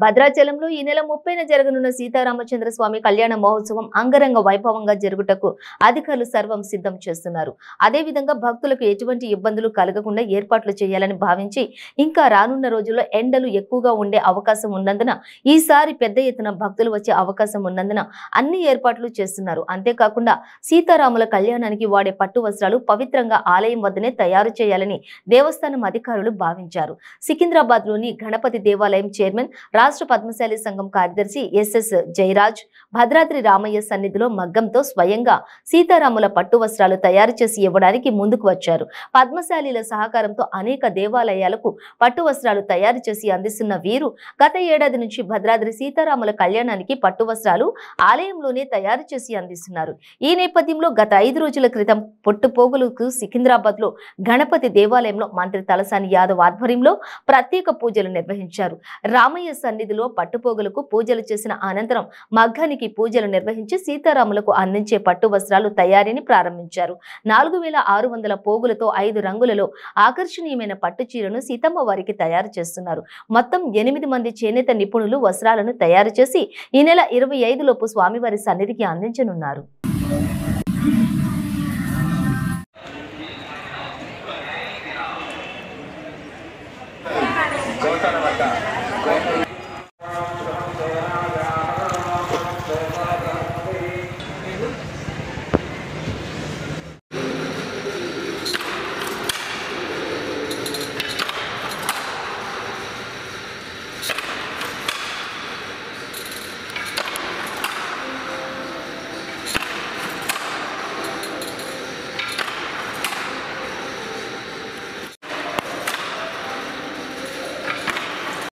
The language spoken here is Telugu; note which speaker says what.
Speaker 1: భద్రాచలంలో ఈ నెల 30న జరగనున్న సీతారామచంద్ర స్వామి కళ్యాణ మహోత్సవం అంగరంగ వైభవంగా జరుగుటకు అధికారులు సర్వం సిద్ధం చేస్తున్నారు. అదేవిధంగా భక్తులకు ఎటువంటి ఇబ్బందులు కలగకుండా ఏర్పాట్లు చేయాలని భావించి ఇంకా రానున్న రోజుల్లో ఎండలు ఎక్కువగా ఉండే అవకాశం ఉన్నందున ఈసారి పెద్ద ఎత్తున భక్తులు వచ్చే అవకాశం ఉన్నందున అన్ని ఏర్పాట్లు చేస్తున్నారు. అంతేకాకుండా సీతారాముల కళ్యాణానికి వాడే పట్టు వస్త్రాలు పవిత్రంగా ఆలయం వద్దనే తయారు చేయాలని దేవస్థానం అధికారులు భావించారు. సికింద్రాబాద్ లోని గణపతి దేవాలయం చైర్మన్ రాష్ట్ర పద్మశాలి సంఘం కార్యదర్శి ఎస్ఎస్ జయరాజ్ భద్రాద్రి రామయ్య సన్నిధిలో మగ్గంతో స్వయంగా సీతారాముల పట్టు వస్త్రాలు తయారు చేసి ఇవ్వడానికి ముందుకు వచ్చారు. పద్మశాలీల సహకారంతో అనేక దేవాలయాలకు పట్టు వస్త్రాలు తయారు చేసి అందిస్తున్న వీరు గత ఏడాది నుంచి భద్రాద్రి సీతారాముల కళ్యాణానికి పట్టు వస్త్రాలు ఆలయంలోనే తయారు చేసి అందిస్తున్నారు. ఈ నేపథ్యంలో గత 5 రోజుల క్రితం పొట్టుపోగులకు సికింద్రాబాద్ లో గణపతి దేవాలయంలో మంత్రి తలసాని యాదవ్ ఆధ్వర్యంలో ప్రత్యేక పూజలు నిర్వహించారు. రామయ్య సన్నిధిలో పట్టుపోగులకు పూజలు చేసిన అనంతరం మగ్గానికి పూజలు నిర్వహించి సీతారాములకు అందించే పట్టు వస్త్రాలు తయారీని ప్రారంభించారు. 4600 పోగులతో 5 రంగులలో ఆకర్షణీయమైన పట్టు చీరను సీతమ్మ వారికి తయారు చేస్తున్నారు. మొత్తం 8 మంది చేనేత నిపుణులు వస్త్రాలను తయారు చేసి ఈ నెల 25 లోపు స్వామివారి సన్నిధికి అందించనున్నారు.